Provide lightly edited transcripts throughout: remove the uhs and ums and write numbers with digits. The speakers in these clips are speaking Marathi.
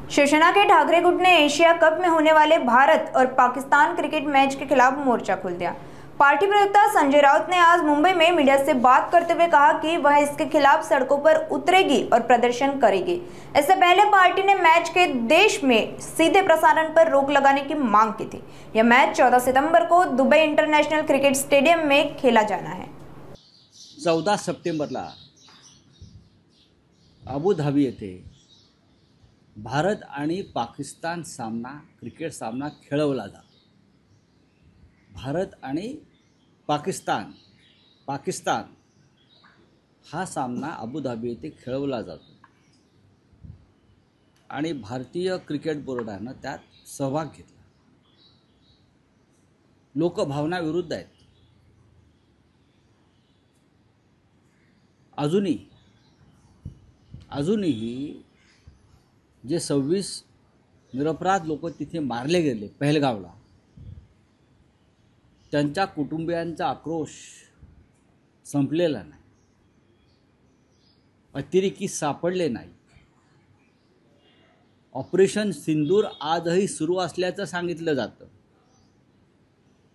शिवसेना के ठाकरे गुट ने एशिया कप में होने वाले भारत और पाकिस्तान क्रिकेट मैच के खिलाफ मोर्चा खोल दिया। पार्टी प्रवक्ता संजय राउत ने आज मुंबई में मीडिया से बात करते हुए कहा कि वह इसके खिलाफ सड़कों पर उतरेगी और प्रदर्शन करेगी। इससे पहले पार्टी ने मैच के देश में सीधे प्रसारण पर रोक लगाने की मांग की थी। यह मैच 14 सितंबर को दुबई इंटरनेशनल क्रिकेट स्टेडियम में खेला जाना है। 14 सप्टेंबरला अबुधाबी येथे भारत आणि पाकिस्तान सामना क्रिकेट सामना खेळवला जातो। भारत आणि पाकिस्तान हा सामना अबुधाबी येथे खेळवला जातो आणि भारतीय क्रिकेट बोर्डाने त्यात सहभाग घेतला। लोकभावना विरुद्ध आहेत। अजूनही जे 26 निरपराध लोक तिथे मारले गेले पहलगावला, त्यांच्या कुटुंबियांचा आक्रोश संपलेला नाही। अतिरेकी सापडले नाही। ऑपरेशन सिंदूर आजही सुरू असल्याचं सांगितलं जातं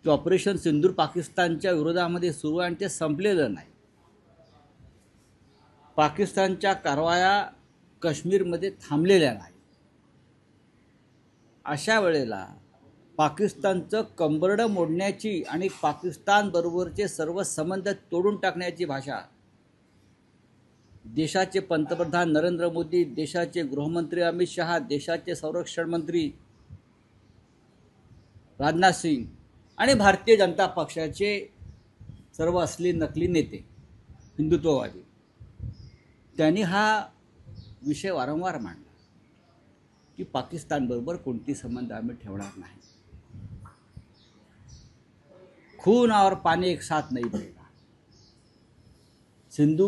की ऑपरेशन सिंदूर पाकिस्तानच्या विरोधामध्ये सुरू आणि ते संपलेलं नाही। पाकिस्तानच्या कारवाया काश्मीरमध्ये थांबलेल्या नाही। अशा वेळेला पाकिस्तानचं कंबरडं मोडण्याची आणि पाकिस्तान बरोबरचे सर्व संबंध तोडून टाकण्याची भाषा देशाचे पंतप्रधान नरेंद्र मोदी, देशाचे गृहमंत्री अमित शहा, देशाचे संरक्षण मंत्री राजनाथ सिंग आणि भारतीय जनता पक्षाचे सर्व असली नकली नेते हिंदुत्ववादी त्यांनी हा विषय वारंवार मांडला की पाकिस्तान बरोबर कोणती संबंध आम्ही ठेवणार नाही। खून और पानी एक साथ नहीं बहेगा। सिंधू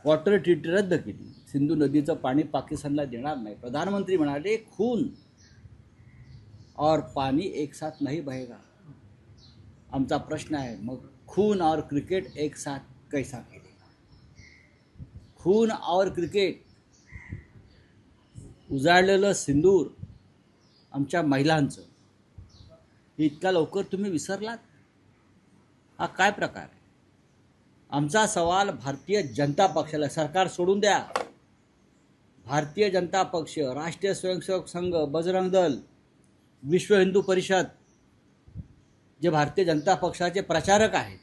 वॉटर ट्रीटी रद्द केली। सिंधू नदीचं पाणी पाकिस्तानला देणार नाही। प्रधानमंत्री म्हणाले खून और पानी एक साथ नहीं बहेगा। आमचा प्रश्न आहे, मग खून और क्रिकेट एक साथ कैसा केले? खून और क्रिकेट, उजाडलेलं सिंदूर आमच्या महिलांचं, इतका लवकर तुम्ही विसरलात? हा काय प्रकार आहे? आमचा सवाल भारतीय जनता पक्षाला, सरकार सोडून द्या, भारतीय जनता पक्ष, राष्ट्रीय स्वयंसेवक संघ, बजरंग दल, विश्व हिंदू परिषद, जे भारतीय जनता पक्षाचे प्रचारक आहेत,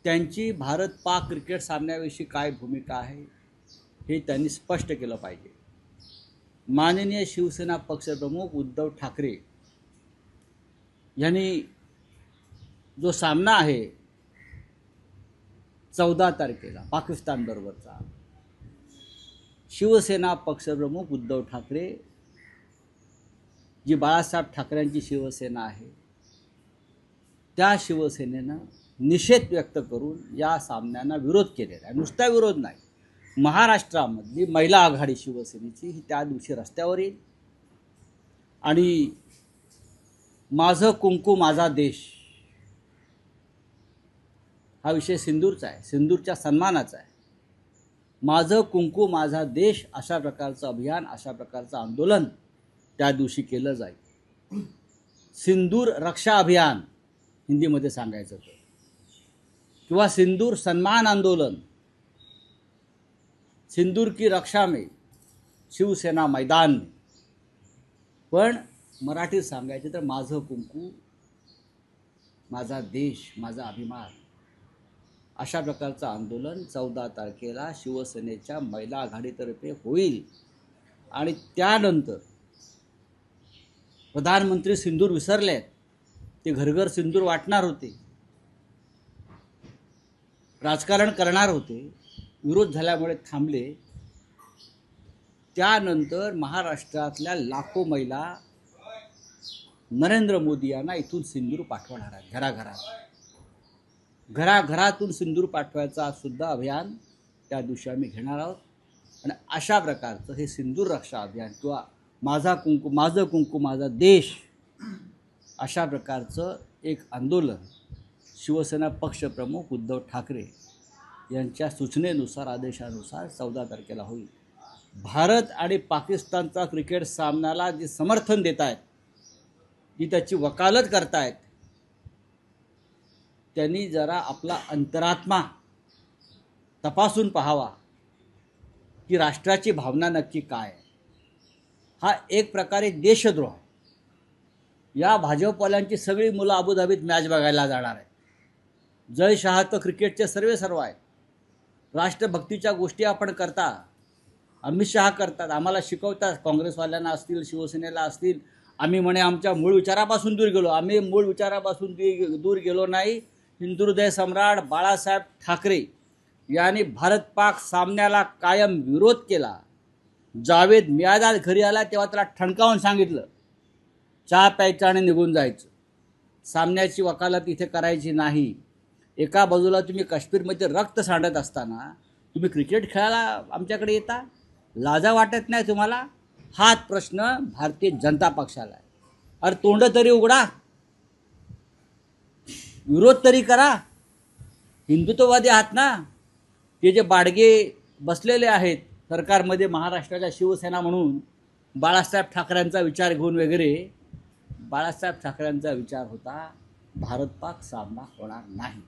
त्यांची भारत पाक क्रिकेट सामन्याविषयी काय भूमिका आहे हे त्यांनी स्पष्ट केलं पाहिजे। माननीय शिवसेना पक्षप्रमुख उद्धव ठाकरे यांनी जो सामना आहे 14 तारखेला पाकिस्तान बरोबरचा, शिवसेना पक्षप्रमुख उद्धव ठाकरे, जी बाळासाहेब ठाकरेंची शिवसेना आहे, त्या शिवसेनेनं निषेध व्यक्त करून या सामन्यांना विरोध केलेला आहे। नुसता विरोध नाही, महाराष्ट्रामधली महिला आघाडी शिवसेनेची ही त्या दिवशी रस्त्यावर येईल आणि माझं कुंकू माझा देश हा विषय सिंदूरचा आहे, सिंदूरच्या सन्मानाचा आहे। माझं कुंकू माझा देश अशा प्रकारचं अभियान, अशा प्रकारचं आंदोलन त्या दिवशी केलं जाईल। सिंदूर रक्षा अभियान हिंदीमध्ये सांगायचं तर, किंवा सिंदूर सम्मान आंदोलन, सिंदूर की रक्षा में शिवसेना मैदान में, पण मराठीत सांगायचे तर माझं कुंकू माझा देश माझा अभिमान, अशा प्रकारचं आंदोलन 14 तारखेला शिवसेनेच्या महिला आघाडीतर्फे होईल। आणि त्यानंतर प्रधानमंत्री सिंदूर विसरलेत, ते घरघर सिंदूर वाटणार होते, राजकारण करणार होते, विरोध झाल्यामुळे थांबले। त्यानंतर महाराष्ट्रातल्या लाखो महिला नरेंद्र मोदी यांना इथून सिंदूर पाठवणार आहेत। घराघरातून सिंदूर पाठवायचा सुद्धा अभियान त्या दिवशी आम्ही घेणार आहोत। आणि अशा प्रकारचं हे सिंदूर रक्षा अभियान किंवा माझं कुंकू माझा देश अशा प्रकारचं एक आंदोलन शिवसेना पक्षप्रमुख उद्धव ठाकरे यांच्या सूचनेनुसार, आदेशानुसार 14 तारखेला होईल। भारत आणि पाकिस्तानचा क्रिकेट सामन्याला जे समर्थन देत आहेत, जी त्याची वकालत करतायत, त्यांनी जरा आपला अंतरात्मा तपासून पाहावा की राष्ट्राची भावना नक्की काय आहे. हा एक प्रकारे देशद्रोह आहे. या भाजपवाल्यांची सगळी मुलं अबुधाबीत मॅच बघायला जाणार आहेत. जय शहा तर क्रिकेटचे सर्व आहेत. राष्ट्रभक्तीच्या गोष्टी आपण करता, अमित शहा करतात, आम्हाला शिकवतात, काँग्रेसवाल्यांना असतील, शिवसेनेला असतील. आम्ही म्हणे आमच्या मूळ विचारापासून दूर गेलो. आम्ही मूळ विचारापासून दूर गेलो नाही. हिंदुहृदय सम्राट बाळासाहेब ठाकरे यांनी भारत पाक सामन्याला कायम विरोध केला. जावेद मियादाद घरी आला तेव्हा त्याला ठणकावून सांगितलं, चहा प्यायचं आणि निघून जायचं. सामन्याची वकालत इथे करायची नाही. एका बाजूला तुम्ही काश्मीरमध्ये रक्त सांडत असताना तुम्ही क्रिकेट खेळायला आमच्याकडे येता? लाजा वाटत नाही तुम्हाला? हाच प्रश्न भारतीय जनता पक्षाला आहे. अरे तोंड तरी उघडा, विरोध तरी करा. हिंदुत्ववादी आहात ना? ते जे बाडगे बसलेले आहेत सरकारमध्ये महाराष्ट्राच्या शिवसेना म्हणून, बाळासाहेब ठाकरेंचा विचार घेऊन वगैरे, बाळासाहेब ठाकरेंचा विचार होता भारत पाक सामना होणार नाही.